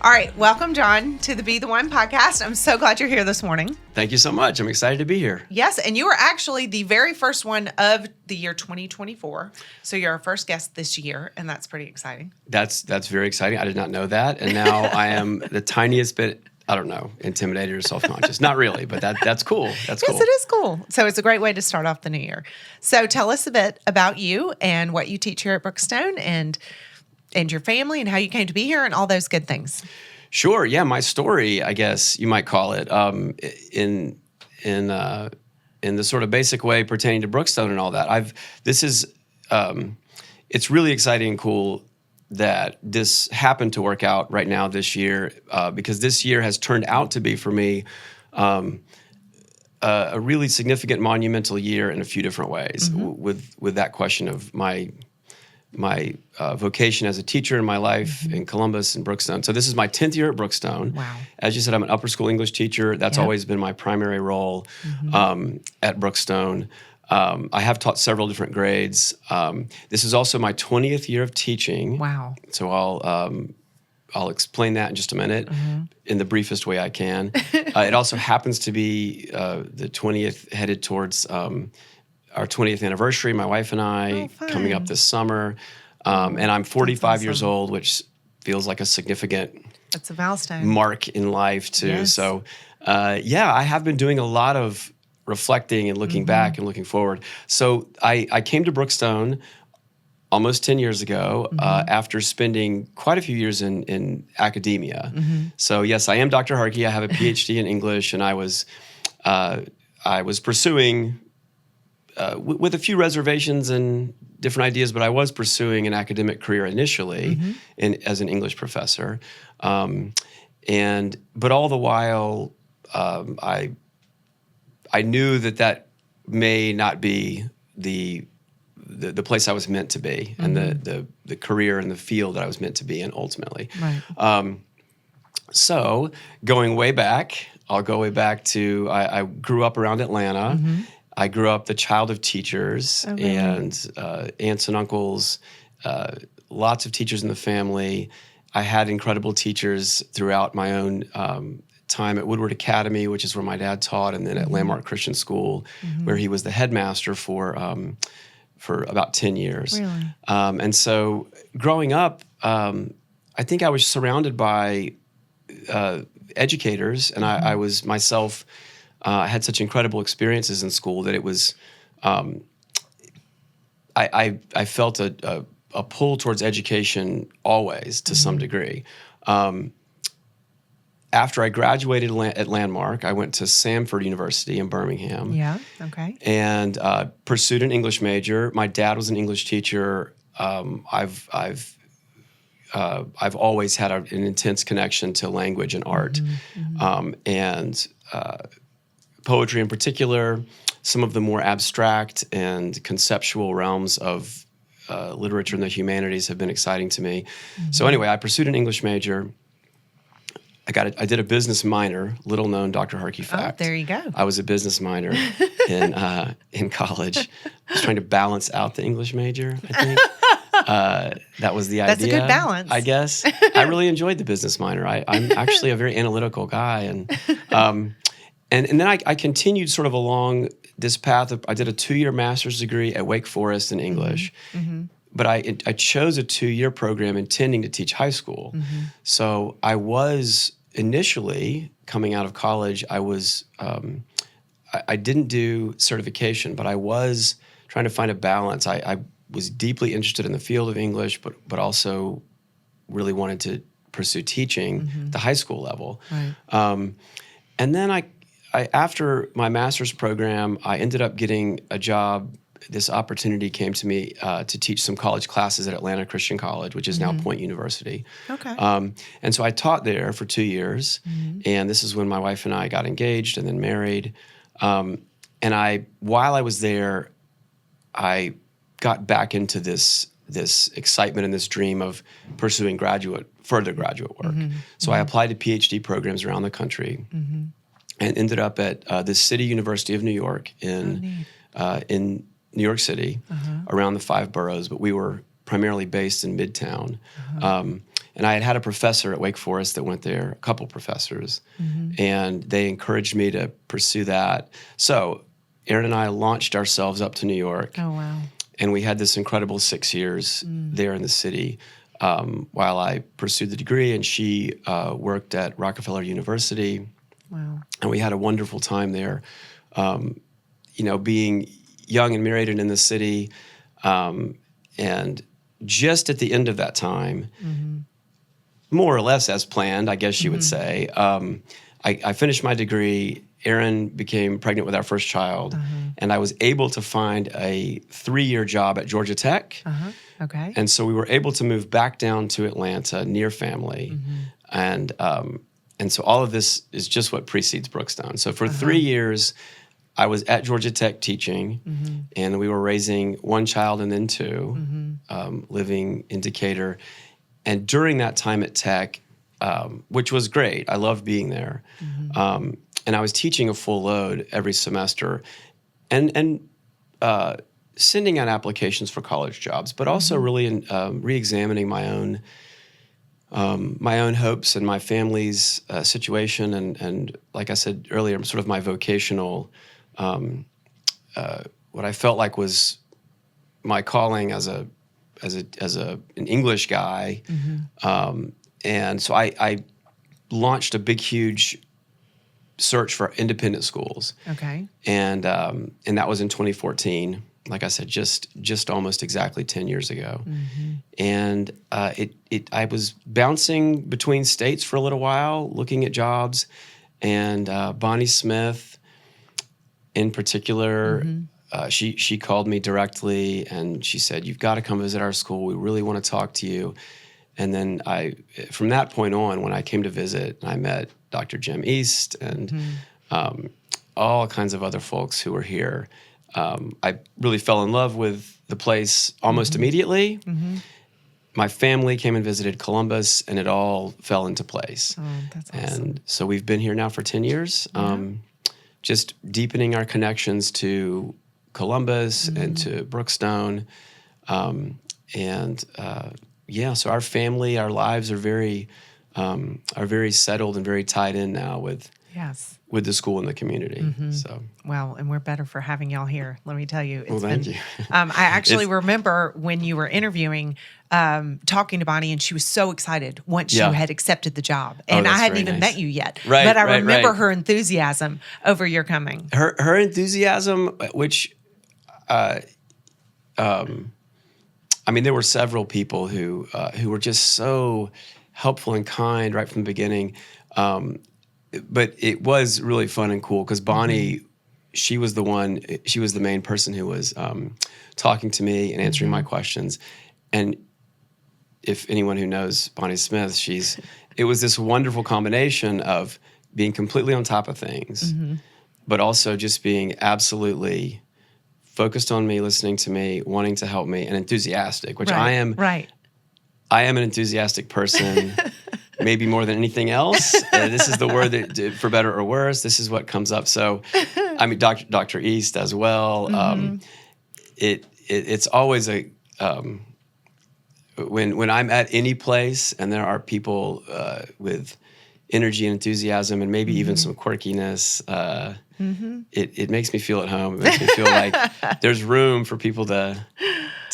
All right. Welcome, John, to the Be the One podcast. I'm so glad you're here this morning. Thank you so much. I'm excited to be here. Yes. And you were actually the very first one of the year 2024. So you're our first guest this year, and that's pretty exciting. That's very exciting. I did not know that. And now I am the tiniest bit, I don't know, intimidated or self-conscious. Not really, but that's cool. That's cool. Yes, it is cool. So it's a great way to start off the new year. So tell us a bit about you and what you teach here at Brookstone and your family and how you came to be here and all those good things. Sure. Yeah, my story, I guess you might call it, in the sort of basic way pertaining to Brookstone and all that. It's really exciting and cool that this happened to work out right now this year, because this year has turned out to be for me a really significant, monumental year in a few different ways. With that question of my vocation as a teacher in my life in Columbus and Brookstone. So this is my 10th year at Brookstone. Wow. As you said, I'm an upper school English teacher. That's always been my primary role at Brookstone. I have taught several different grades. This is also my 20th year of teaching. Wow. So I'll explain that in just a minute in the briefest way I can. It also happens to be the 20th, headed towards our 20th anniversary, my wife and I, coming up this summer. And I'm 45 years old, which feels like a significant That's a milestone. mark in life, too. Yes. So, I have been doing a lot of reflecting and looking back and looking forward. So I came to Brookstone almost 10 years ago after spending quite a few years in academia. So, yes, I am Dr. Harkey. I have a PhD in English, and I was pursuing with a few reservations and different ideas, but I was pursuing an academic career initially as an English professor. But all the while, I knew that may not be the place I was meant to be, and the career and the field that I was meant to be in ultimately. Right. So going way back, I'll go way back to I grew up around Atlanta. I grew up the child of teachers and aunts and uncles, lots of teachers in the family. I had incredible teachers throughout my own time at Woodward Academy, which is where my dad taught, and then at Landmark Christian School, where he was the headmaster for about 10 years. Really? And so growing up, I think I was surrounded by educators, and I was myself. I had such incredible experiences in school that it was, I felt a pull towards education always to some degree. After I graduated at Landmark, I went to Samford University in Birmingham. Yeah. Okay. And pursued an English major. My dad was an English teacher. I've always had an intense connection to language and art, and poetry in particular. Some of the more abstract and conceptual realms of literature and the humanities have been exciting to me. So anyway, I pursued an English major. I did a business minor, little known Dr. Harkey fact. Oh, there you go. I was a business minor in college. I was trying to balance out the English major, I think. That was the idea. That's a good balance. I guess. I really enjoyed the business minor. I'm actually a very analytical guy. And then I continued sort of along this path. I did a 2-year master's degree at Wake Forest in English. But I chose a 2-year program intending to teach high school. So I was initially coming out of college, I didn't do certification, but I was trying to find a balance. I was deeply interested in the field of English, but also really wanted to pursue teaching at the high school level. Right. And then I after my master's program, I ended up getting a job. This opportunity came to me to teach some college classes at Atlanta Christian College, which is now Point University. Okay. And so I taught there for 2 years, and this is when my wife and I got engaged and then married. And while I was there, I got back into this excitement and this dream of pursuing further graduate work. So I applied to PhD programs around the country, and ended up at the City University of New York in New York City, around the 5 boroughs, but we were primarily based in Midtown. And And I had had a professor at Wake Forest that went there, a couple professors, and they encouraged me to pursue that. So Erin and I launched ourselves up to New York. Oh, wow. And we had this incredible 6 years there in the city while I pursued the degree, and she worked at Rockefeller University. Wow. And we had a wonderful time there, being young and married and in the city. And just at the end of that time, more or less as planned, I guess you would say, I finished my degree. Erin became pregnant with our first child, and I was able to find a 3-year job at Georgia Tech. Okay. And so we were able to move back down to Atlanta near family. And so all of this is just what precedes Brookstone. So for 3 years, I was at Georgia Tech teaching, and we were raising one child and then two, living in Decatur. And during that time at Tech, which was great, I loved being there. And I was teaching a full load every semester, and sending out applications for college jobs, but also really re-examining my own hopes and my family's situation, and like I said earlier, sort of my vocational, what I felt like was my calling as an English guy, and so I launched a big, huge search for independent schools. Okay. And that was in 2014. Like I said, just almost exactly 10 years ago. And I was bouncing between states for a little while, looking at jobs, and Bonnie Smith, in particular, she called me directly and she said, "You've got to come visit our school. We really want to talk to you." And then from that point on, when I came to visit, I met Dr. Jim East and all kinds of other folks who were here. I really fell in love with the place almost immediately. My family came and visited Columbus, and it all fell into place. Oh, that's awesome. And so we've been here now for 10 years, just deepening our connections to Columbus and to Brookstone. So our family, our lives are very settled and very tied in now with the school and the community. So well, and we're better for having y'all here. Let me tell you. Thank you. I actually remember when you were interviewing, talking to Bonnie, and she was so excited once you had accepted the job, and I hadn't even met you yet. Right, but I remember right. her enthusiasm over your coming. Her enthusiasm, which, there were several people who were just so helpful and kind right from the beginning. But it was really fun and cool because Bonnie, she was the main person who was talking to me and answering my questions. And if anyone who knows Bonnie Smith, it was this wonderful combination of being completely on top of things, but also just being absolutely focused on me, listening to me, wanting to help me, and enthusiastic, which I am. Right. I am an enthusiastic person, maybe more than anything else. This is the word that, for better or worse, this is what comes up. So, Dr. East as well. It's always when I'm at any place and there are people with energy and enthusiasm and maybe even some quirkiness, it makes me feel at home. It makes me feel like there's room for people to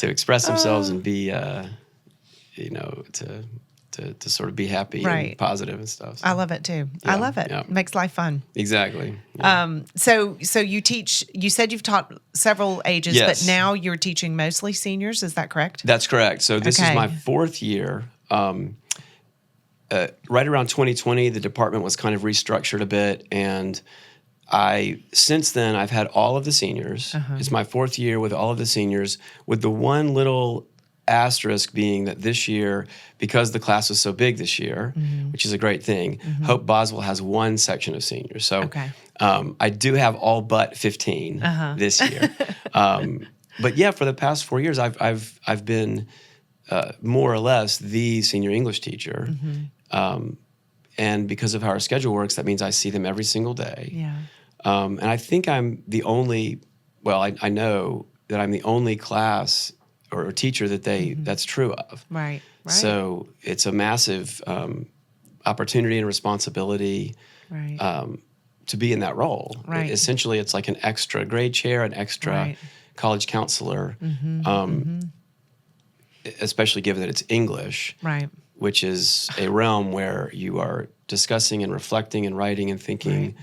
express themselves and be, to sort of be happy and positive and stuff. So, I love it too. I love it. It makes life fun. Exactly. Yeah. So you teach, you said you've taught several ages, but now you're teaching mostly seniors. Is that correct? That's correct. So this is my 4th year. Right around 2020, the department was kind of restructured a bit, and since then I've had all of the seniors. It's my 4th year with all of the seniors, with the one little asterisk being that this year, because the class was so big this year, which is a great thing, Hope Boswell has one section of seniors. So I do have all but 15 this year. But yeah, for the past 4 years, I've been more or less the senior English teacher. And because of how our schedule works, that means I see them every single day. Yeah. And I think I'm the only, I know that I'm the only class or teacher that that's true of. Right. Right. So it's a massive opportunity and responsibility Right. to be in that role. Right. Essentially, it's like an extra grade chair, an extra Right. college counselor, especially given that it's English, Right. which is a realm where you are discussing and reflecting and writing and thinking.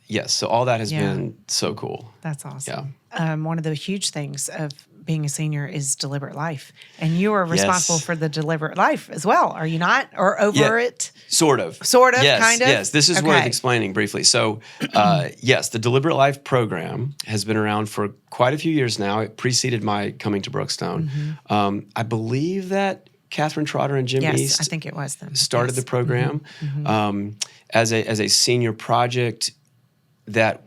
Yes, so all that has been so cool. That's awesome. One of the huge things of being a senior is deliberate life. And you are responsible for the deliberate life as well, are you not? Or over it? Sort of. Yes, kind of? Yes, this is worth explaining briefly. So, yes, the Deliberate Life program has been around for quite a few years now. It preceded my coming to Brookstone. I believe that Catherine Trotter and Jim East I think it was them. started the program as a senior project that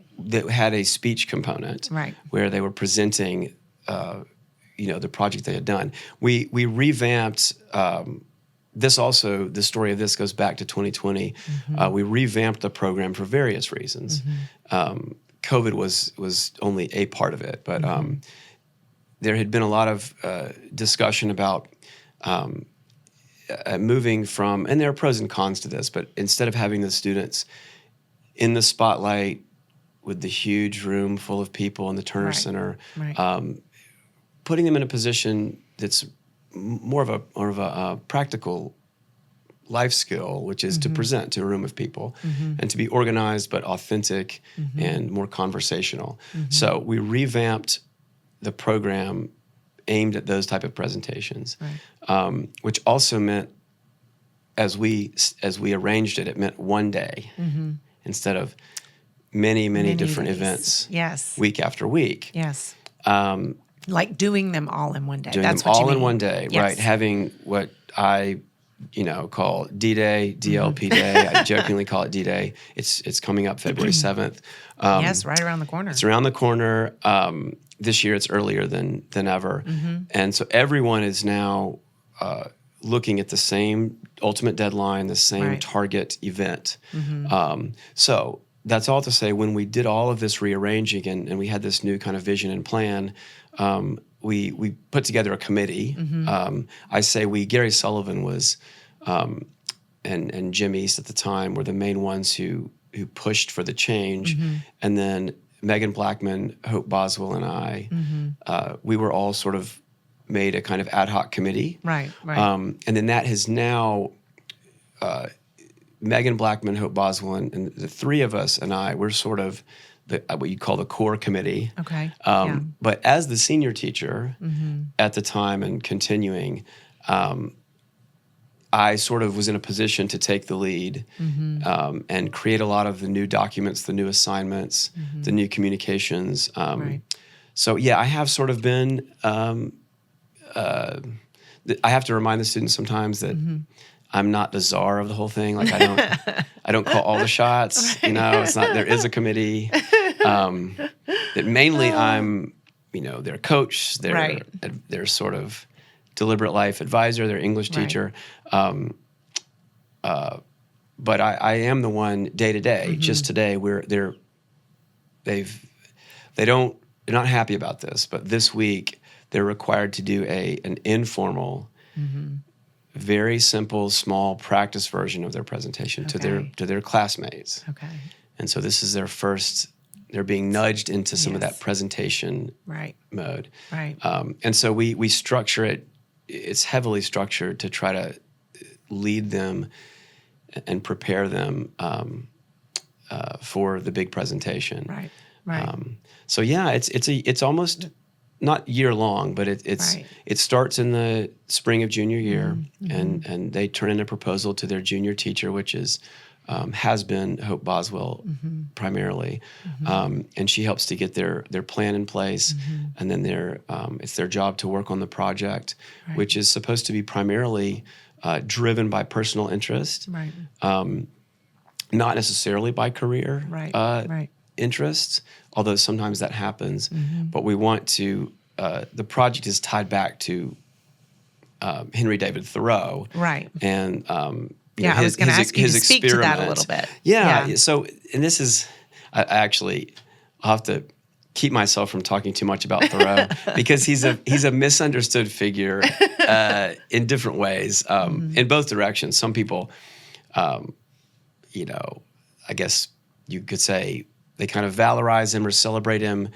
had a speech component, where they were presenting, the project they had done. We revamped. This also, the story of this goes back to 2020. We revamped the program for various reasons. COVID was only a part of it, but there had been a lot of discussion about moving from, and there are pros and cons to this, but instead of having the students in the spotlight with the huge room full of people in the Turner Center, putting them in a position that's more of a practical life skill, which is to present to a room of people and to be organized but authentic and more conversational. So we revamped the program aimed at those type of presentations, which also meant, as we arranged it, it meant one day instead of many different days. events, Yes, week after week. Yes, like doing them all in one day. Doing That's them what you all mean. in one day, right? Having what I, call D-Day, DLP Day. I jokingly call it D-Day. It's coming up February 7th. Yes, right around the corner. It's around the corner. This year, it's earlier than ever, and so everyone is now looking at the same ultimate deadline, the same target event. So that's all to say, when we did all of this rearranging and we had this new kind of vision and plan, we put together a committee. I say Gary Sullivan was, and Jim East at the time were the main ones who pushed for the change. And then Megan Blackman, Hope Boswell, and I, we were all sort of made a kind of ad hoc committee. Right. And then that has now, Megan Blackman, Hope Boswell, and the three of us and I, we're sort of what you call the core committee. Okay. But as the senior teacher at the time and continuing, I sort of was in a position to take the lead and create a lot of the new documents, the new assignments, the new communications. So I have sort of been. I have to remind the students sometimes that I'm not the czar of the whole thing. Like I don't call all the shots. It's not. There is a committee. That mainly I'm, their coach, their sort of deliberate life advisor, their English teacher. But I am the one day to day. Just today, they're not happy about this, but this week they're required to do an informal, very simple, small practice version of their presentation to their classmates. Okay. And so this is their first. They're being nudged into some of that presentation mode. Right. And so we structure it. It's heavily structured to try to lead them and prepare them for the big presentation. Right. So it's almost not year long, but it starts in the spring of junior year, and they turn in a proposal to their junior teacher, which has been Hope Boswell primarily, and she helps to get their plan in place, and then it's their job to work on the project, which is supposed to be primarily driven by personal interest, not necessarily by career interests, although sometimes that happens. But we want to. The project is tied back to Henry David Thoreau, and I was going to ask you to speak to that a little bit. Yeah. So, and this is, I'll have to keep myself from talking too much about Thoreau because he's a misunderstood figure in different ways, in both directions. Some people, I guess you could say they kind of valorize him or celebrate him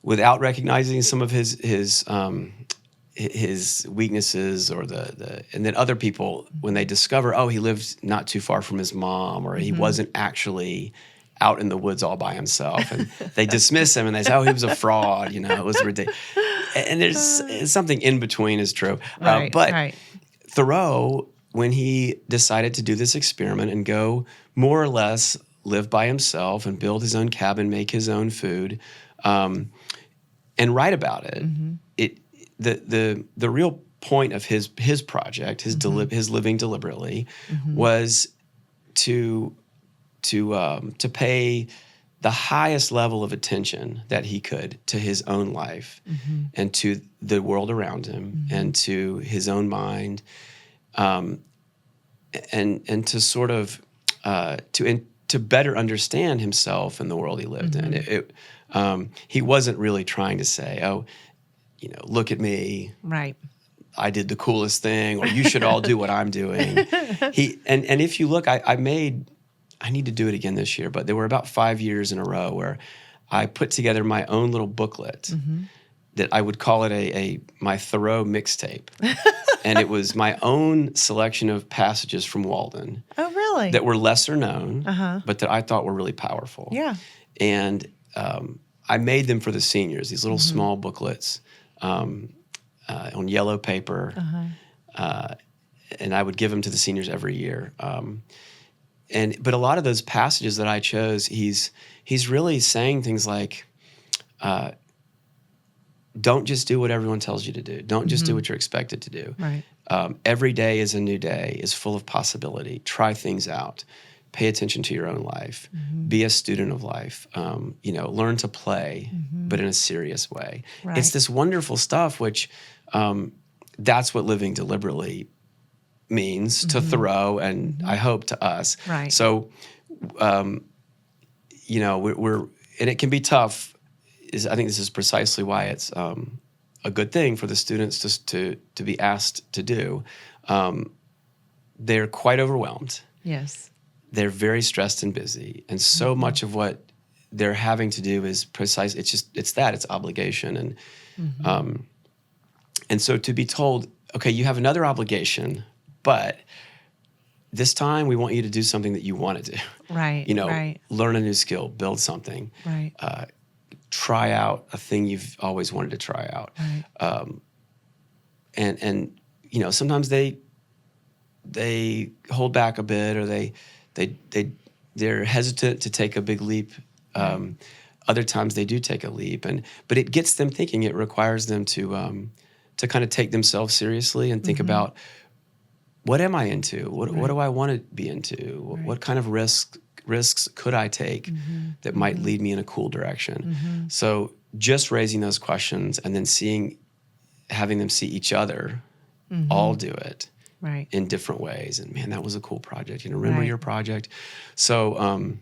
without recognizing some of his weaknesses, or and then other people, when they discover, he lived not too far from his mom, or he wasn't actually out in the woods all by himself, and they dismiss him and they say, he was a fraud, it was ridiculous. And there's something in between is true. But Thoreau, when he decided to do this experiment and go more or less live by himself and build his own cabin, make his own food, and write about it, the real point of his project, his living deliberately, was to pay the highest level of attention that he could to his own life and to the world around him and to his own mind, and to sort of to better understand himself and the world he lived in. He wasn't really trying to say, look at me. Right. I did the coolest thing, or you should all do what I'm doing. And if you look, I need to do it again this year, but there were about 5 years in a row where I put together my own little booklet that I would call it my Thoreau mixtape. And it was my own selection of passages from Walden. Oh, really? That were lesser known, but that I thought were really powerful. Yeah. And I made them for the seniors, these little small booklets on yellow paper. And I would give them to the seniors every year. But a lot of those passages that I chose, he's really saying things like, don't just do what everyone tells you to do. Don't just do what you're expected to do. Right. Every day is a new day, is full of possibility. Try things out. Pay attention to your own life. Be a student of life. Learn to play, but in a serious way. Right. It's this wonderful stuff, which that's what living deliberately means to Thoreau, and I hope to us. Right. So, we're and it can be tough. I think this is precisely why it's a good thing for the students to be asked to do. They're quite overwhelmed. Yes. They're very stressed and busy, and so much of what they're having to do is precise. It's obligation, and so to be told, okay, you have another obligation, but this time we want you to do something that you want to do. Right. Learn a new skill, build something. Right. Try out a thing you've always wanted to try out. Right. And sometimes they hold back a bit, or they're hesitant to take a big leap. Other times they do take a leap, but it gets them thinking. It requires them to kind of take themselves seriously and think about, what am I into? What do I want to be into? What kind of risks could I take that might lead me in a cool direction? So just raising those questions and then having them see each other all do it in different ways. And man, that was a cool project. Remember your project? So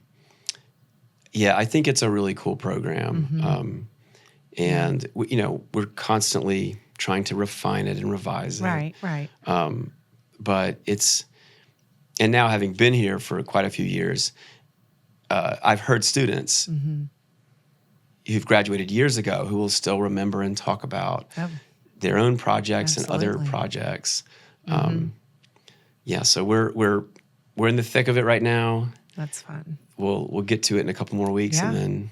I think it's a really cool program. And we're constantly trying to refine it and revise it. Right. But and now having been here for quite a few years, I've heard students who've graduated years ago who will still remember and talk about their own projects and other projects. So we're in the thick of it right now. That's fun. We'll get to it in a couple more weeks, and then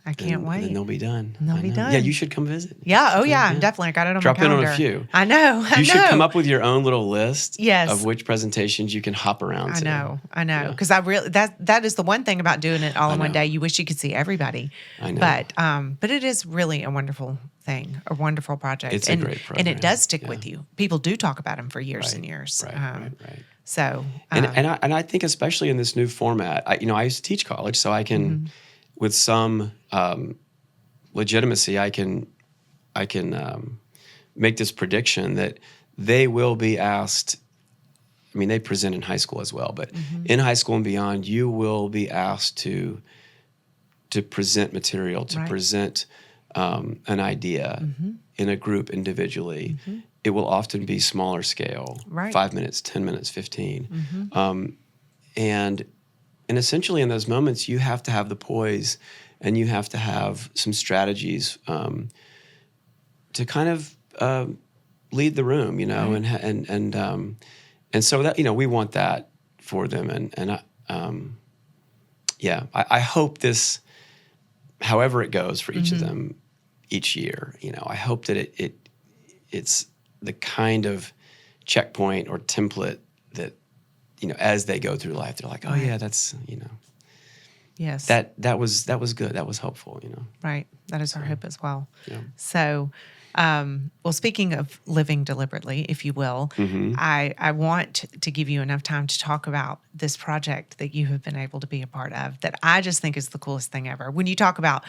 I can't wait. And they'll be done. They'll be done. Yeah, you should come visit. Yeah. Oh, yeah. Definitely. I got it on Drop my calendar. Drop in on a few. I know. You should come up with your own little list Yes. of which presentations you can hop around to. I know. Because that is the one thing about doing it all in one day. You wish you could see everybody. I know. But it is really a wonderful thing, a wonderful project. It's a great program. And it does stick with you. People do talk about them for years and years. Right. So. And I think especially in this new format, I used to teach college, so I can, with some legitimacy, I can make this prediction that they will be asked. I mean, they present in high school as well, but in high school and beyond, you will be asked to to present material, to present an idea in a group individually, it will often be smaller scale, 5 minutes, 10 minutes, 15. And essentially in those moments, you have to have the poise and you have to have some strategies to kind of lead the room, and so that, we want that for them. I hope this, however it goes for each of them each year, I hope that it's the kind of checkpoint or template that, as they go through life, they're like, oh yeah, that's, yes, that was good. That was helpful, Right. That is our hope as well. Yeah. So, well, speaking of living deliberately, if you will, I want to give you enough time to talk about this project that you have been able to be a part of that I just think is the coolest thing ever. When you talk about,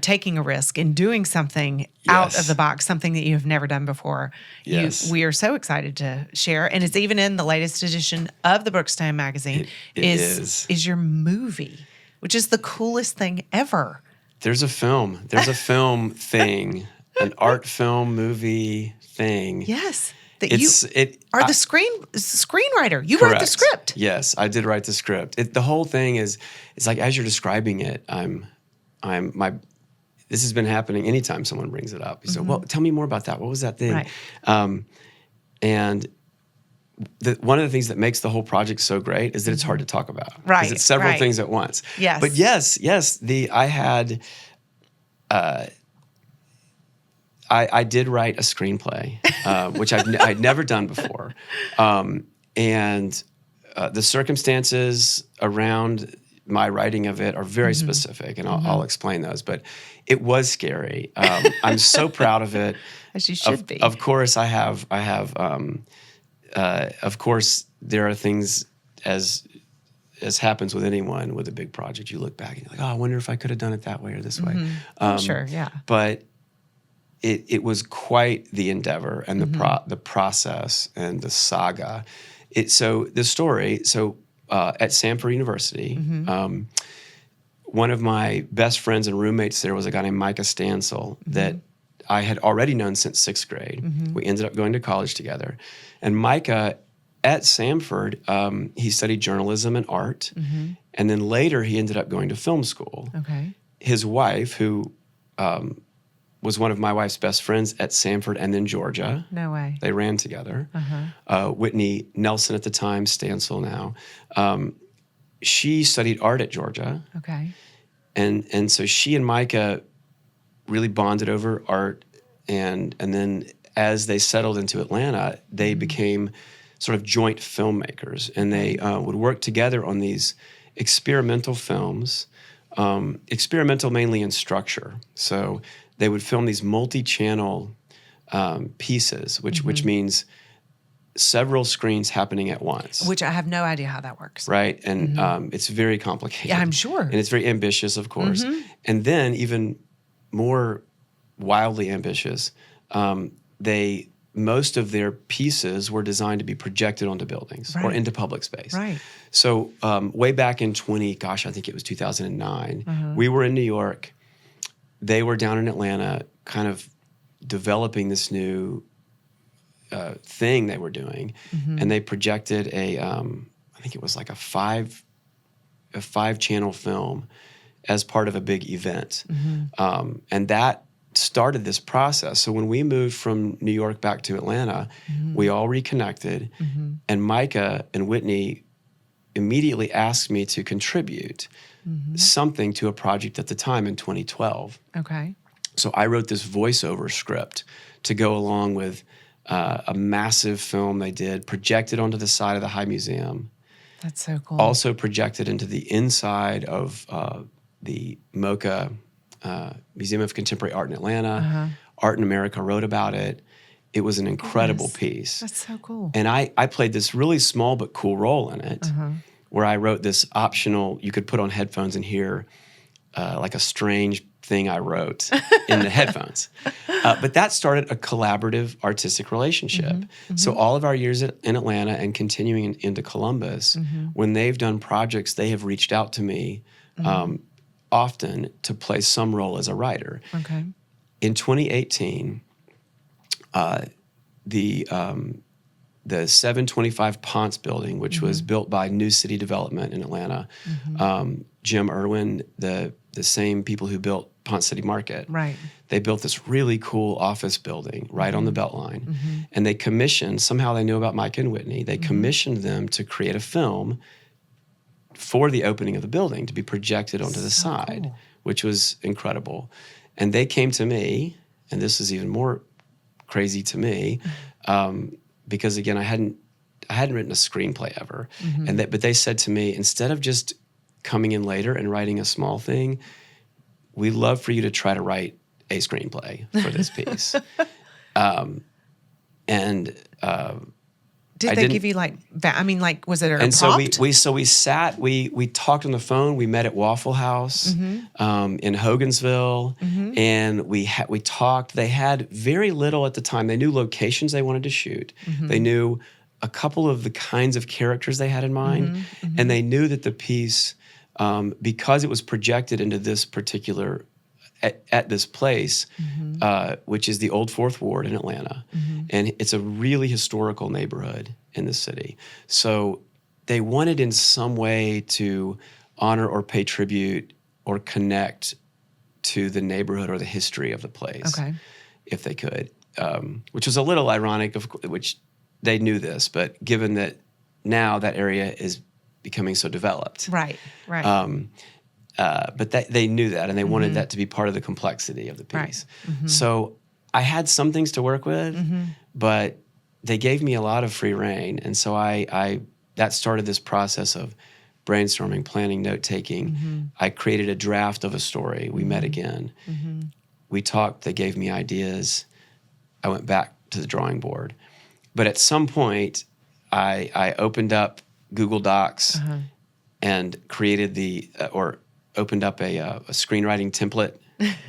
taking a risk and doing something out of the box, something that you have never done before, we are so excited to share. And it's even in the latest edition of the Brookstone magazine. It is your movie, which is the coolest thing ever. There's a film thing. An art film movie thing. Yes. That the screenwriter. You correct. wrote the script. Yes, I did write the script. The whole thing is, it's like as you're describing it, this has been happening anytime someone brings it up. You say, well, tell me more about that. What was that thing? Right. And one of the things that makes the whole project so great is that it's hard to talk about. Right. Because it's several things at once. Yes. But I did write a screenplay, which I'd never done before. And the circumstances around my writing of it are very specific, and I'll explain those. But it was scary. I'm so proud of it. As you should be. Of course, I have. Of course, there are things as happens with anyone with a big project. You look back and you're like, oh, I wonder if I could have done it that way or this way. Sure, yeah. But it was quite the endeavor and the process and the saga. So the story. At Samford University, one of my best friends and roommates there was a guy named Micah Stansel that I had already known since 6th grade. We ended up going to college together. And Micah, at Samford, he studied journalism and art. And then later he ended up going to film school. Okay. His wife, who was one of my wife's best friends at Samford and then Georgia. No way. They ran together. Whitney Nelson at the time, Stansel now. She studied art at Georgia. Okay. And so she and Micah really bonded over art. And then as they settled into Atlanta, they became sort of joint filmmakers. And they would work together on these experimental films, experimental mainly in structure. So they would film these multi-channel pieces, which means several screens happening at once. Which I have no idea how that works. Right, and it's very complicated. Yeah, I'm sure. And it's very ambitious, of course. And then even more wildly ambitious, most of their pieces were designed to be projected onto buildings or into public space. Right. So way back in I think it was 2009, we were in New York. They were down in Atlanta kind of developing this new thing they were doing. And they projected I think it was like a five channel film as part of a big event. And that started this process. So when we moved from New York back to Atlanta, we all reconnected. And Micah and Whitney immediately asked me to contribute something to a project at the time in 2012. Okay. So I wrote this voiceover script to go along with a massive film they did, projected onto the side of the High Museum. That's so cool. Also projected into the inside of the MoCA Museum of Contemporary Art in Atlanta. Art in America wrote about it. It was an incredible piece. That's so cool. And I played this really small but cool role in it, where I wrote this optional, you could put on headphones and hear like a strange thing I wrote in the headphones. But that started a collaborative artistic relationship. So all of our years in Atlanta and continuing into Columbus, when they've done projects, they have reached out to me often to play some role as a writer. Okay. In 2018, the 725 Ponce building, which was built by New City Development in Atlanta, Jim Irwin, the same people who built Ponce City Market, Right. they built this really cool office building right on the Beltline. And they commissioned, somehow they knew about Micah and Whitney, they commissioned them to create a film for the opening of the building to be projected onto the side, cool. which was incredible. And they came to me, and this is even more crazy to me, because again, I hadn't written a screenplay ever, but they said to me, instead of just coming in later and writing a small thing, we'd love for you to try to write a screenplay for this piece. Did they give you was it a and prompt? so we sat, we talked on the phone, we met at Waffle House in Hogansville, and we talked. They had very little at the time. They knew locations they wanted to shoot. They knew a couple of the kinds of characters they had in mind, and they knew that the piece, because it was projected into this particular at this place, which is the Old Fourth Ward in Atlanta. And it's a really historical neighborhood in the city. So they wanted in some way to honor or pay tribute or connect to the neighborhood or the history of the place, if they could, which was a little ironic, which they knew this, but given that now that area is becoming so developed. Right. But they knew that, and they wanted that to be part of the complexity of the piece. So I had some things to work with, but they gave me a lot of free rein. And so that started this process of brainstorming, planning, note-taking. I created a draft of a story. We met again. We talked. They gave me ideas. I went back to the drawing board. But at some point, I opened up Google Docs and created opened up a screenwriting template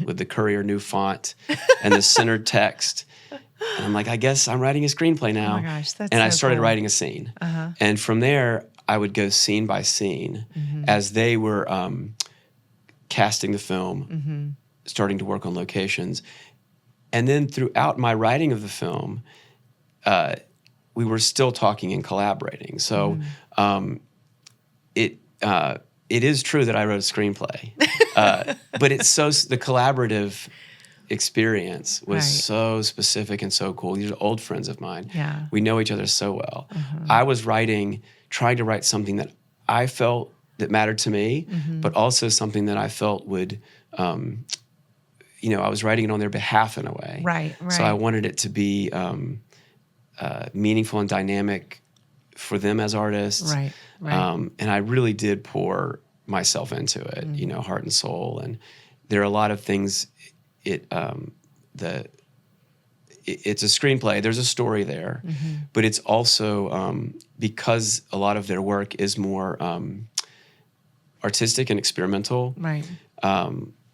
with the Courier New font and the centered text. And I'm like, I guess I'm writing a screenplay now. Oh my gosh, that's and I so started cool. writing a scene. And from there, I would go scene by scene as they were casting the film, starting to work on locations. And then throughout my writing of the film, we were still talking and collaborating. So it is true that I wrote a screenplay, but the collaborative experience was so specific and so cool. These are old friends of mine. Yeah. We know each other so well. I was trying to write something that I felt that mattered to me, but also something that I felt would, I was writing it on their behalf in a way. Right. So I wanted it to be meaningful and dynamic for them as artists. Right. And I really did pour myself into it, heart and soul. And there are a lot of things. It's a screenplay. There's a story there, but it's also because a lot of their work is more artistic and experimental. Right.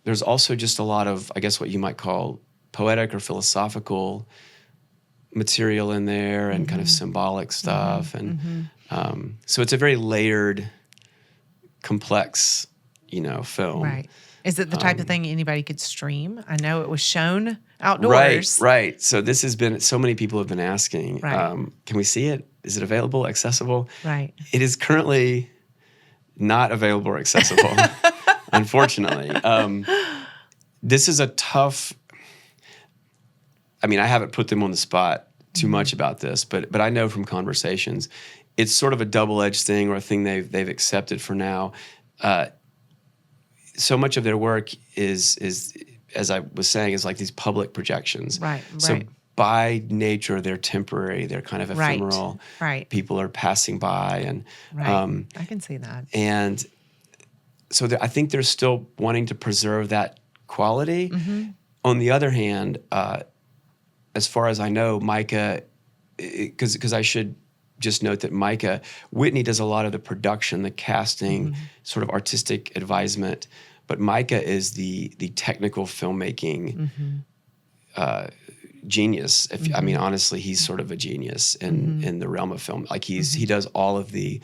There's also just a lot of, I guess, what you might call poetic or philosophical material in there, and kind of symbolic stuff, and so it's a very layered, complex, film. Right. Is it the type of thing anybody could stream? I know it was shown outdoors. Right. So this has been, so many people have been asking, Right. Can we see it? Is it available, accessible? Right. It is currently not available or accessible, unfortunately. This is a tough, I haven't put them on the spot too much about this, but I know from conversations, it's sort of a double-edged thing, or a thing they've accepted for now. So much of their work is, as I was saying, is like these public projections. Right. So by nature, they're temporary. They're kind of ephemeral. Right. People are passing by, and I can see that. And so I think they're still wanting to preserve that quality. On the other hand, as far as I know, Micah, because I should just note that Whitney does a lot of the production, the casting, sort of artistic advisement, but Micah is the technical filmmaking genius. Honestly, he's sort of a genius in the realm of film. Like he does all of the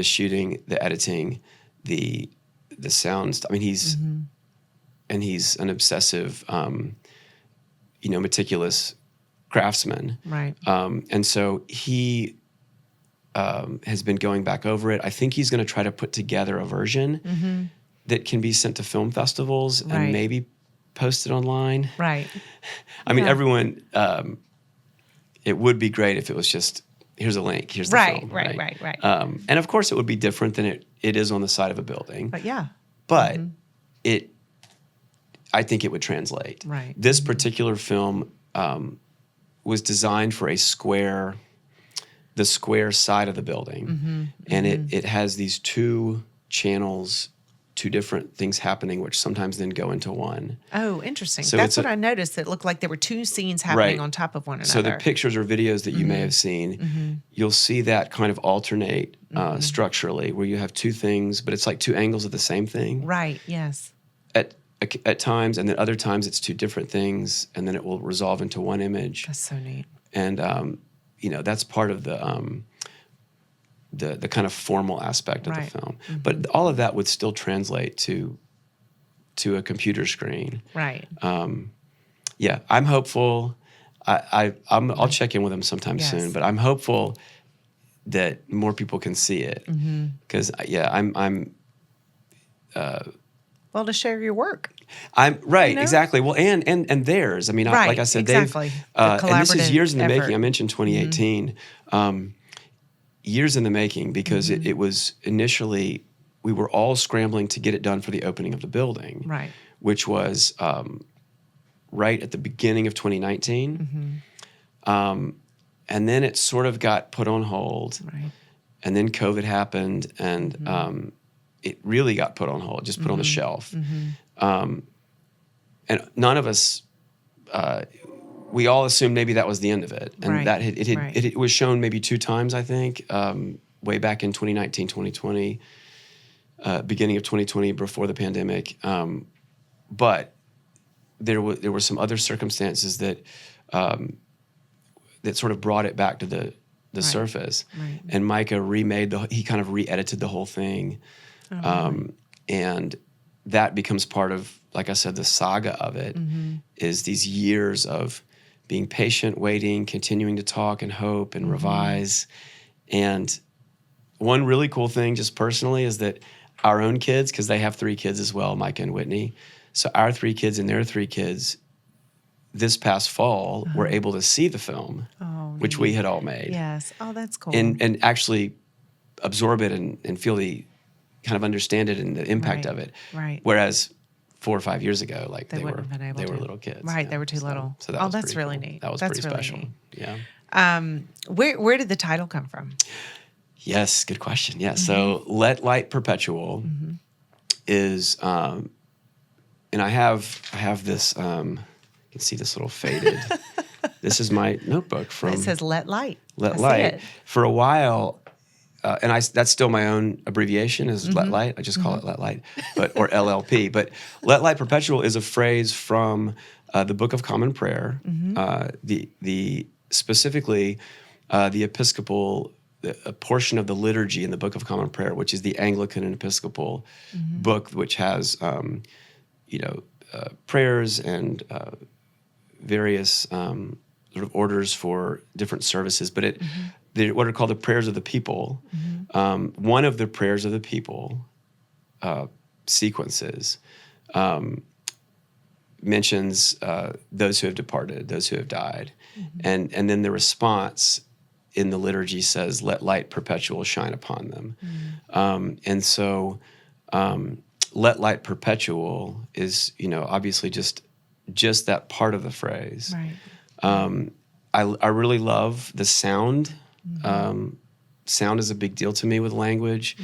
shooting, the editing, the the sounds. I mean, he's an obsessive, meticulous craftsman. Right. And so he has been going back over it. I think he's going to try to put together a version that can be sent to film festivals and maybe posted online. Right. I mean, everyone, it would be great if it was just, here's a link, here's the film. Right. And of course it would be different than it is on the side of a building. But yeah. But I think it would translate. Right. This particular film was designed for the square side of the building. And it has these two channels, two different things happening, which sometimes then go into one. Oh, interesting. So that's what I noticed. It looked like there were two scenes happening on top of one another. So the pictures or videos that you may have seen, you'll see that kind of alternate structurally, where you have two things, but it's like two angles of the same thing. Right, yes. At times, and then other times it's two different things, and then it will resolve into one image. That's so neat. And, that's part of the kind of formal aspect of the film. But all of that would still translate to a computer screen. Right. Yeah, I'm hopeful. I'll check in with him sometime soon, but I'm hopeful that more people can see it. Because, I'm well, to share your work. I'm right, exactly. Well, and theirs. I mean, like I said, exactly. they've and this is years in the effort. making. I mentioned 2018, years in the making, because it was initially we were all scrambling to get it done for the opening of the building, right? Which was right at the beginning of 2019, and then it sort of got put on hold, right? And then COVID happened, and it really got put on hold, just put on the shelf. And none of us, we all assumed maybe that was the end of it. And that it was shown maybe 2 times, I think, way back in 2019, 2020, beginning of 2020 before the pandemic. But there were some other circumstances that sort of brought it back to the surface. Right. And Micah he kind of re-edited the whole thing. And that becomes part of, like I said, the saga of it is these years of being patient, waiting, continuing to talk and hope and revise. And one really cool thing just personally is that our own kids, because they have 3 kids as well, Micah and Whitney. So our 3 kids and their 3 kids this past fall were able to see the film, which we had all made. Yes. Oh, that's cool. And actually absorb it and feel kind of understand it and the impact of it. Right. Whereas 4 or 5 years ago, like they were little kids. Right. Yeah. They were too little. So that was that's really cool. neat. That was that's pretty really special. Neat. Yeah. Where did the title come from? Yes. Good question. Yeah. So Let Light Perpetual is, and I have this, you can see this little faded, this is my notebook from. It says Let Light. Let Light. For a while, and that's still my own abbreviation is Let Light. I just call it Let Light, or LLP. But Let Light Perpetual is a phrase from the Book of Common Prayer. Specifically the Episcopal, a portion of the liturgy in the Book of Common Prayer, which is the Anglican and Episcopal book, which has prayers and various sort of orders for different services, but what are called the prayers of the people. One of the prayers of the people sequences mentions those who have departed, those who have died, and then the response in the liturgy says, "Let light perpetual shine upon them." And so, "Let light perpetual" is obviously just that part of the phrase. Right. I really love the sound. Sound is a big deal to me with language,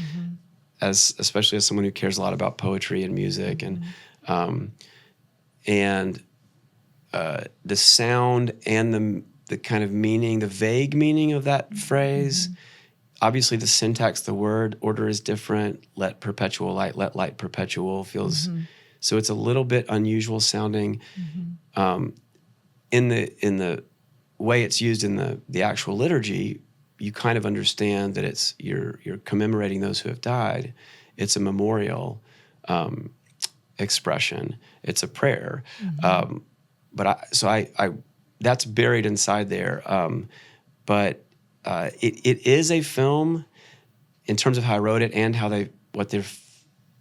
especially as someone who cares a lot about poetry and music, and the sound and the kind of meaning, the vague meaning of that phrase. Obviously, the syntax, the word order is different. Let perpetual light, let light perpetual feels so. It's a little bit unusual sounding. In the way it's used in the actual liturgy, you kind of understand that you're commemorating those who have died. It's a memorial, expression. It's a prayer. But that's buried inside there. But it is a film in terms of how I wrote it and what they're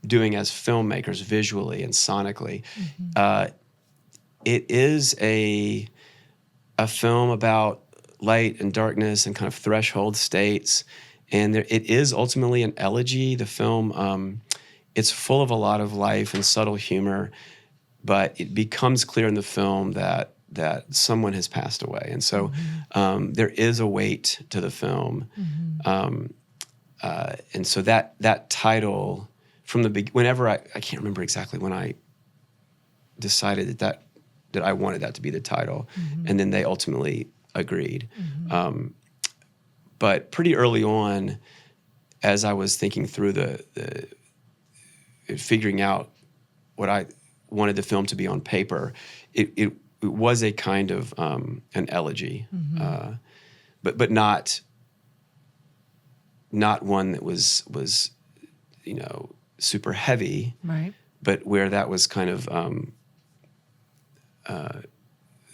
doing as filmmakers visually and sonically. It is a film about light and darkness and kind of threshold states. And it is ultimately an elegy. The film, it's full of a lot of life and subtle humor, but it becomes clear in the film that someone has passed away. And so there is a weight to the film. And so that title from whenever I can't remember exactly when I decided that I wanted that to be the title, and then they ultimately agreed. But pretty early on, as I was thinking through the figuring out what I wanted the film to be on paper, it was a kind of an elegy, but not one that was super heavy, right? But where that was kind of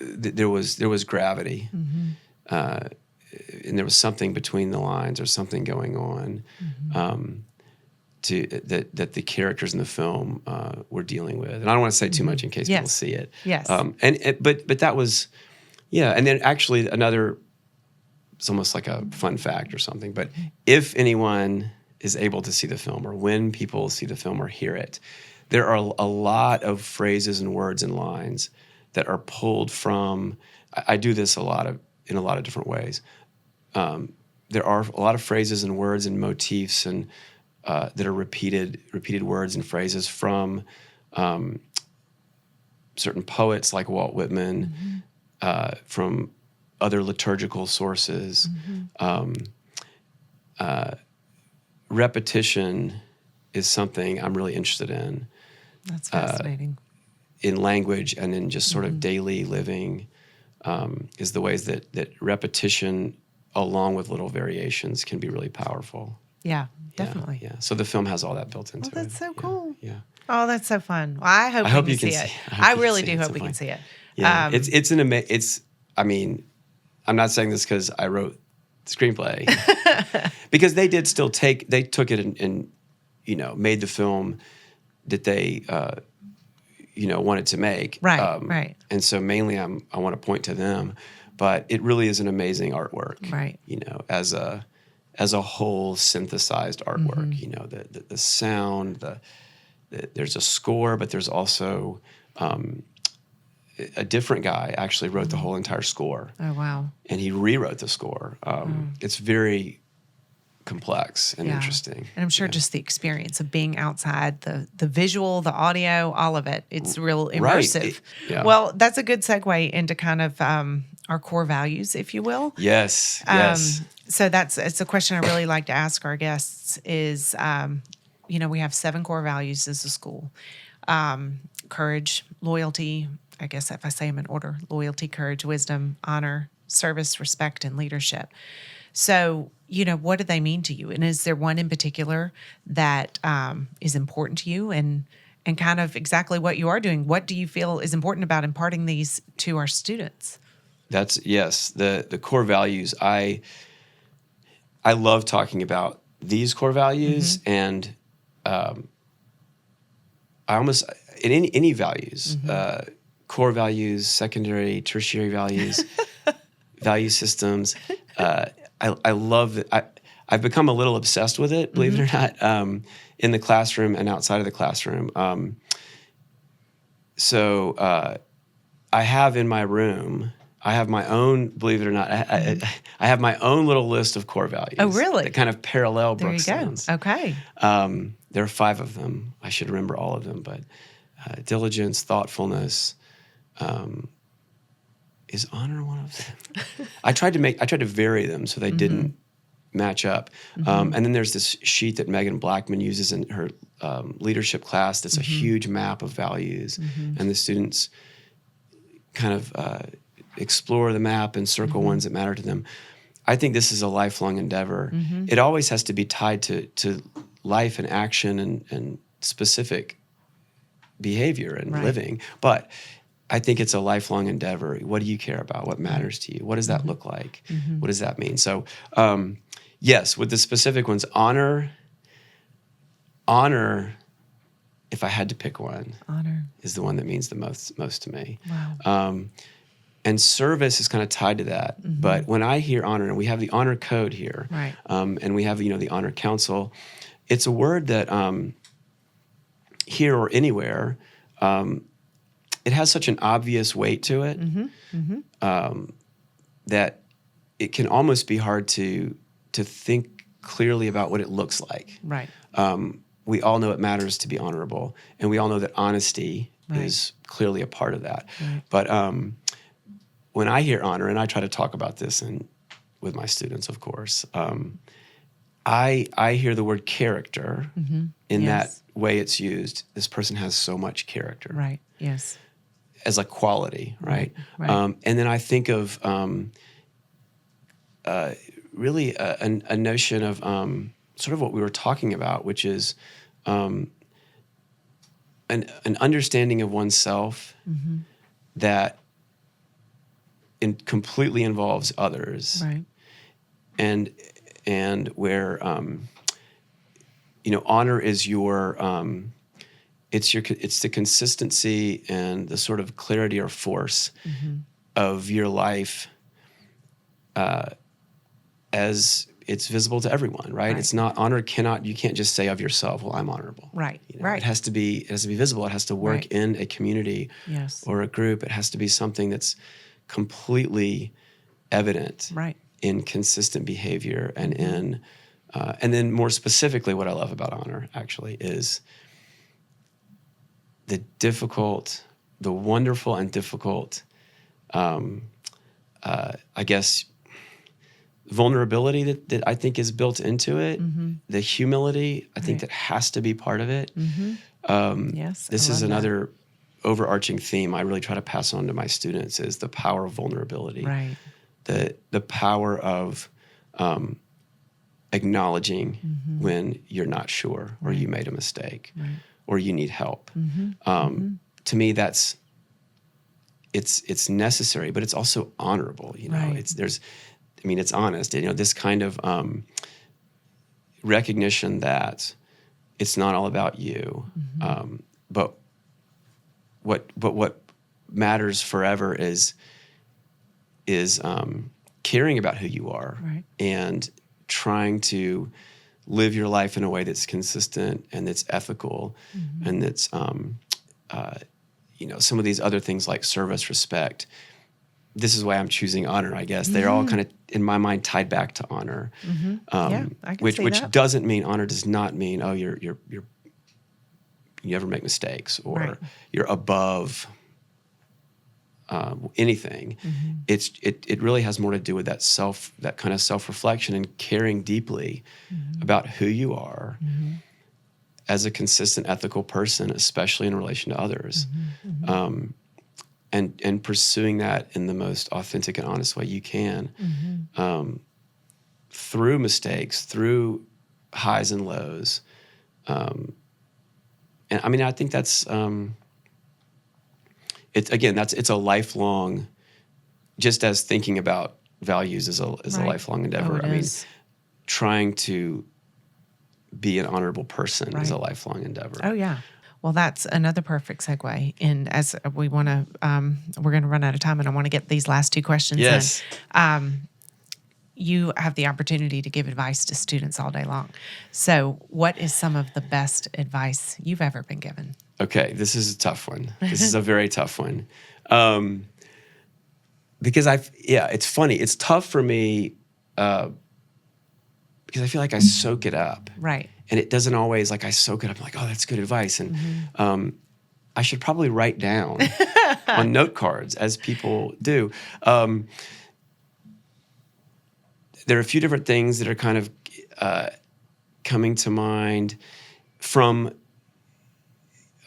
there was gravity, and there was something between the lines or something going on that the characters in the film were dealing with. And I don't want to say too much in case people see it. Yes. But that was, and then actually it's almost like a fun fact or something. But if anyone is able to see the film, or when people see the film or hear it, there are a lot of phrases and words and lines that are pulled from. I do this in a lot of different ways. There are a lot of phrases and words and motifs and that are repeated words and phrases from certain poets like Walt Whitman, from other liturgical sources. Repetition is something I'm really interested in. That's fascinating. In language and in just sort of daily living, is the ways that repetition, along with little variations, can be really powerful. Yeah, definitely. Yeah. So the film has all that built into it. That's so cool. Yeah. Oh, that's so fun. Well, I hope you can see it. I really do hope we can see it. Yeah. I mean, I'm not saying this because I wrote the screenplay, because they took it and made the film that they wanted to make. Right. Right. And so mainly I want to point to them, but it really is an amazing artwork. Right. As a whole synthesized artwork. The sound, there's a score, but there's also a different guy actually wrote the whole entire score. Oh, wow. And he rewrote the score. It's very complex and interesting. And I'm sure just the experience of being outside, the visual, the audio, all of it, it's real immersive. Right. Well, that's a good segue into kind of our core values, if you will. Yes. So it's a question I really like to ask our guests is, we have 7 core values as a school. Courage, loyalty, I guess if I say them in order, loyalty, courage, wisdom, honor, service, respect, and leadership. So, what do they mean to you? And is there one in particular that is important to you, and kind of exactly what you are doing? What do you feel is important about imparting these to our students? Yes, the core values. I love talking about these core values, and I almost in any values, core values, secondary, tertiary values, value systems. I love it. I've become a little obsessed with it, believe it or not, in the classroom and outside of the classroom. So I have in my room, I have my own, believe it or not, I have my own little list of core values. Oh, really? That kind of parallel There Brookstone's. you go. Okay. There are 5 of them. I should remember all of them, but diligence, thoughtfulness. Is honor one of them? I tried to vary them so they didn't match up. And then there's this sheet that Megan Blackman uses in her leadership class that's a huge map of values. And the students kind of explore the map and circle ones that matter to them. I think this is a lifelong endeavor. It always has to be tied to life and action and specific behavior and Right. living. But I think it's a lifelong endeavor. What do you care about? What matters to you? What does that look like? What does that mean? So, yes, with the specific ones, honor, if I had to pick one, Honor. is the one that means the most to me. Wow. And service is kind of tied to that. But when I hear honor, and we have the honor code here, Right. and we have, the honor council, it's a word that here or anywhere, it has such an obvious weight to it that it can almost be hard to think clearly about what it looks like. Right. We all know it matters to be honorable, and we all know that honesty is clearly a part of that. Right. But when I hear honor, and I try to talk about this with my students, of course, I hear the word character in that way it's used. This person has so much character. Right. Yes. As a quality, right? Right. And then I think of really a notion of sort of what we were talking about, which is an understanding of oneself that completely involves others, Right. and where honor is it's the consistency and the sort of clarity or force of your life as it's visible to everyone, right? It's not honor you can't just say of yourself, well, I'm honorable. Right. Right. It has to be visible. It has to work in a community Yes. or a group. It has to be something that's completely evident in consistent behavior and in and then more specifically, what I love about honor actually is the wonderful and difficult, I guess, vulnerability that I think is built into it, the humility I think that has to be part of it. Yes, this is another overarching theme I really try to pass on to my students is the power of vulnerability. Right. The power of acknowledging when you're not sure or you made a mistake or you need help. To me, it's necessary, but it's also honorable. It's honest. This kind of recognition that it's not all about you, but what matters forever is caring about who you are and trying to live your life in a way that's consistent and that's ethical and that's some of these other things like service, respect. This is why I'm choosing honor, I guess. They're all kind of, in my mind, tied back to honor. I can which see that. doesn't mean, honor does not mean, oh, you never make mistakes or you're above anything. It really has more to do with that kind of self-reflection and caring deeply about who you are as a consistent, ethical person, especially in relation to others. And pursuing that in the most authentic and honest way you can, through mistakes, through highs and lows. And I think that's it's a lifelong. Just as thinking about values is a lifelong endeavor. Trying to be an honorable person is a lifelong endeavor. Oh yeah. Well, that's another perfect segue. And as we want to, we're going to run out of time, and I want to get these last two questions in. You have the opportunity to give advice to students all day long. So what is some of the best advice you've ever been given? Okay, this is a tough one. This is a very tough one. Because it's funny. It's tough for me because I feel like I soak it up. Right. And it doesn't always, I soak it up. I'm like, oh, that's good advice. And I should probably write down on note cards, as people do. There are a few different things that are kind of coming to mind from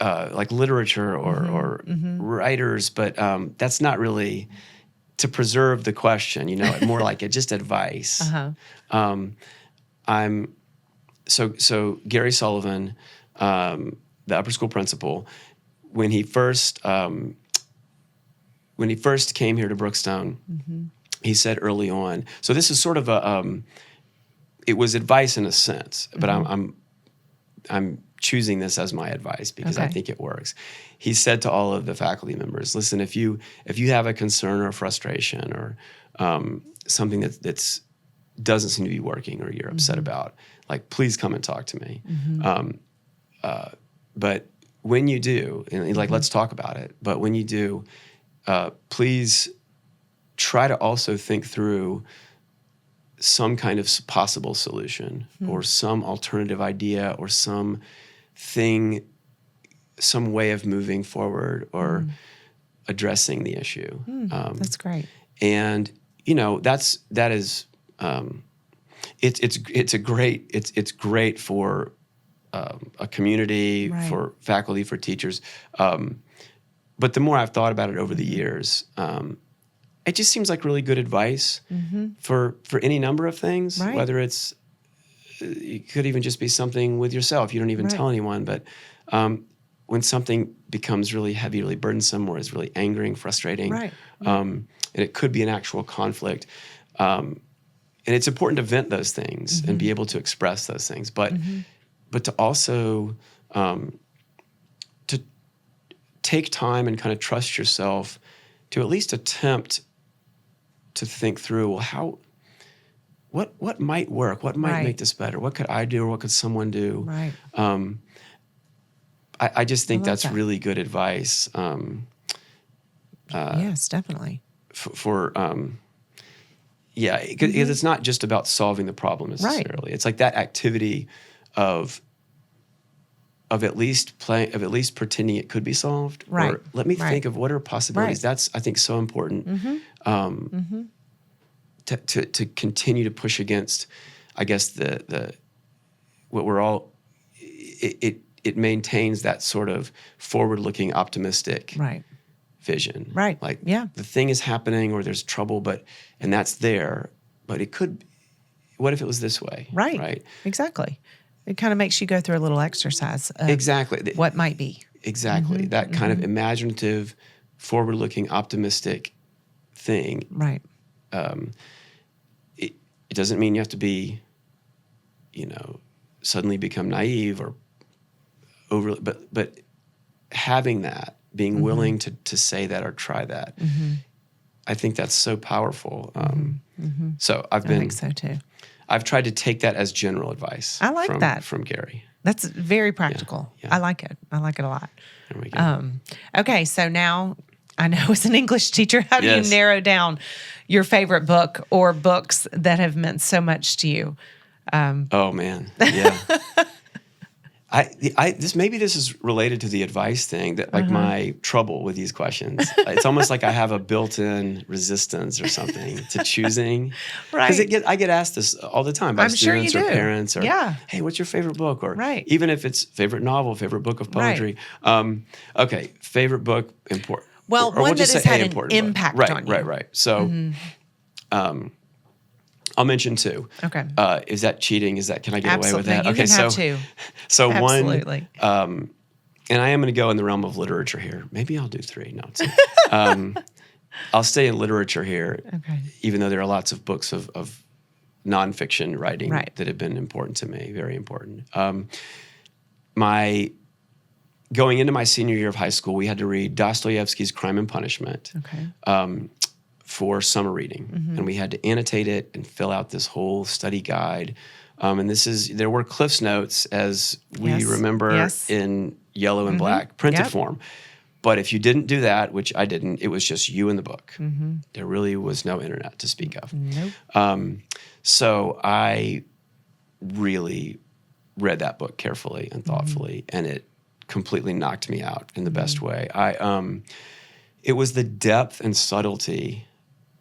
literature or writers, but that's not really to preserve the question, more like just advice. So Gary Sullivan, the upper school principal, when he first came here to Brookstone, he said early on. So this is sort of it was advice in a sense, but I'm choosing this as my advice because I think it works. He said to all of the faculty members, listen, if you have a concern or a frustration or something that's doesn't seem to be working or you're upset about, like, please come and talk to me. But when you do, and like, let's talk about it. But when you do, please try to also think through some kind of possible solution or some alternative idea or some way of moving forward or addressing the issue. That's great. And that is it's great for a community, for faculty, for teachers. But the more I've thought about it over the years, it just seems like really good advice for any number of things, whether it's, it could even just be something with yourself. You don't even tell anyone, but when something becomes really heavy, really burdensome, or is really angering, frustrating, and it could be an actual conflict, and it's important to vent those things and be able to express those things, but to also to take time and kind of trust yourself to at least attempt to think through, well, what might work? What might make this better? What could I do, or what could someone do? I just think that's really good advice. Yes, definitely. Because it's not just about solving the problem necessarily. It's like that activity of at least pretending it could be solved. Or let me think of what are possibilities. That's, I think, so important. To continue to push against, I guess, the what we're all, it maintains that sort of forward-looking, optimistic vision. Like, the thing is happening or there's trouble, and that's there, but it could, what if it was this way? Right? Exactly. It kind of makes you go through a little exercise of what might be. Exactly. That kind of imaginative, forward-looking, optimistic thing. It doesn't mean you have to be, suddenly become naive or overly, but having that, being willing to say that or try that, I think that's so powerful. So I think so too. I've tried to take that as general advice. I like that from Gary. That's very practical. I like it. I like it a lot. There we go. Okay, so now I know as an English teacher, how do you narrow down your favorite book or books that have meant so much to you? Oh man, yeah. This is related to the advice thing, that like my trouble with these questions. It's almost like I have a built-in resistance or something to choosing. Because I get asked this all the time by students or parents or, hey, what's your favorite book? Or even if it's favorite novel, favorite book of poetry. Okay, favorite book, important. Well, one that has had an impact on you. Right. So I'll mention two. Okay. Is that cheating? Can I get away with that? You can have two. So Absolutely. One, and I am going to go in the realm of literature here. Maybe I'll do three. No, two. I'll stay in literature here, even though there are lots of books of nonfiction writing that have been important to me, very important. Going into my senior year of high school, we had to read Dostoevsky's Crime and Punishment. For summer reading, and we had to annotate it and fill out this whole study guide. And there were Cliff's Notes, as we remember, in yellow and black printed form. But if you didn't do that, which I didn't, it was just you and the book. There really was no internet to speak of. So I really read that book carefully and thoughtfully, and it completely knocked me out in the best way. It was the depth and subtlety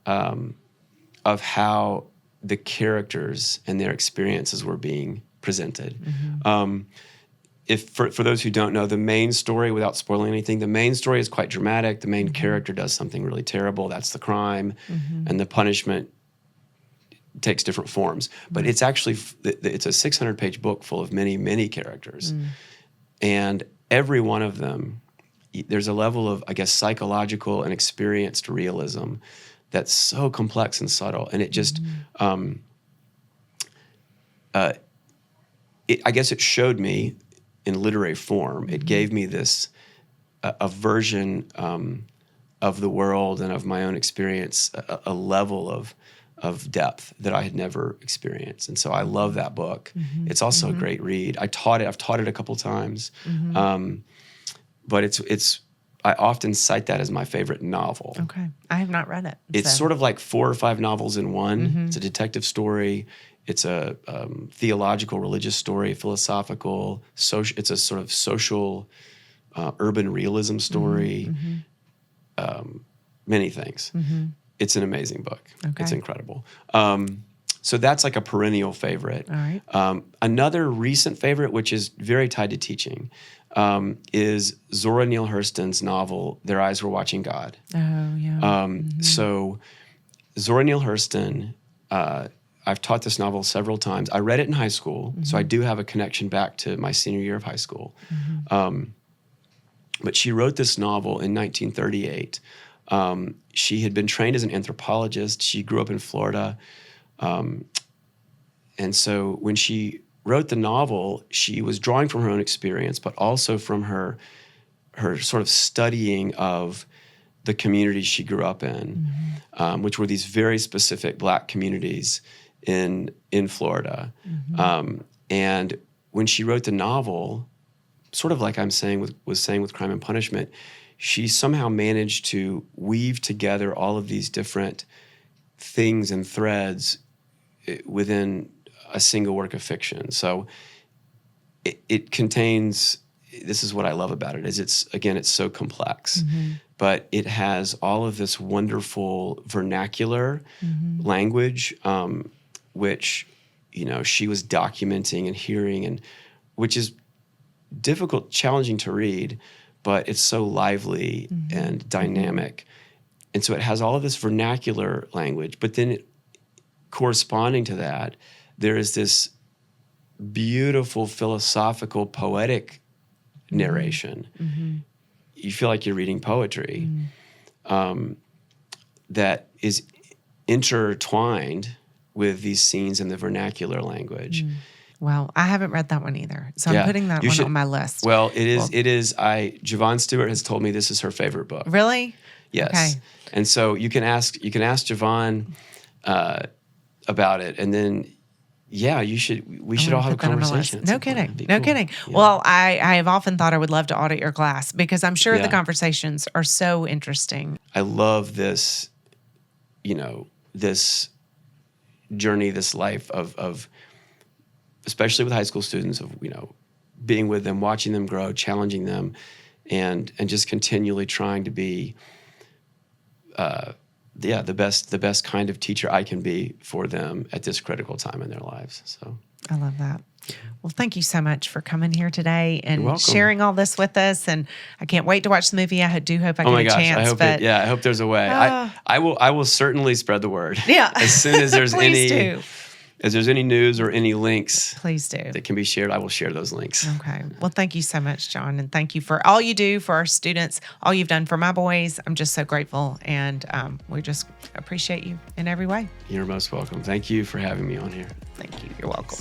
of how the characters and their experiences were being presented. If for those who don't know the main story, without spoiling anything, the main story is quite dramatic. The main character does something really terrible. That's the crime, and the punishment takes different forms. But it's actually it's a 600-page book full of many, many characters, and every one of them there's a level of, I guess, psychological and experienced realism that's so complex and subtle, and it just, I guess it showed me in literary form. It gave me this a version of the world and of my own experience, a level of depth that I had never experienced. And so I love that book. It's also a great read. I've taught it a couple times, but I often cite that as my favorite novel. Okay, I have not read it. It's sort of like 4 or 5 novels in one. It's a detective story. It's a theological, religious story, philosophical, social. It's a sort of social, urban realism story. Many things. It's an amazing book. Okay. It's incredible. So that's like a perennial favorite. All right. Another recent favorite, which is very tied to teaching, is Zora Neale Hurston's novel, Their Eyes Were Watching God. Oh, yeah. So Zora Neale Hurston, I've taught this novel several times. I read it in high school, so I do have a connection back to my senior year of high school. But she wrote this novel in 1938. She had been trained as an anthropologist. She grew up in Florida. And so when she wrote the novel, she was drawing from her own experience, but also from her sort of studying of the communities she grew up in, which were these very specific Black communities in Florida. And when she wrote the novel, sort of like was saying with Crime and Punishment, she somehow managed to weave together all of these different things and threads within a single work of fiction. So it contains, this is what I love about it, is it's so complex, but it has all of this wonderful vernacular language, which, she was documenting and hearing, and which is difficult, challenging to read, but it's so lively and dynamic. And so it has all of this vernacular language, but then corresponding to that, there is this beautiful philosophical, poetic narration. You feel like you're reading poetry that is intertwined with these scenes in the vernacular language. Well, I haven't read that one either, so I'm putting that one on my list. Well, it is. Javon Stewart has told me this is her favorite book. Really? Yes. Okay. And so you can ask Javon about it, and then we should all have a conversation. No kidding. No cool. kidding. Yeah. Well, I have often thought I would love to audit your class because I'm sure the Yeah. conversations are so interesting. I love this, this journey, this life of especially with high school students, of being with them, watching them grow, challenging them, and just continually trying to be the best kind of teacher I can be for them at this critical time in their lives. So I love that. Well, thank you so much for coming here today and You're welcome. sharing all this with us. And I can't wait to watch the movie. I do hope I get a chance. I hope there's a way. I will certainly spread the word. Yeah. As soon as there's Please any news or any links Please do. that can be shared, I will share those links. Okay. Well, thank you so much, John. And thank you for all you do for our students, all you've done for my boys. I'm just so grateful. And we just appreciate you in every way. You're most welcome. Thank you for having me on here. Thank you. You're welcome.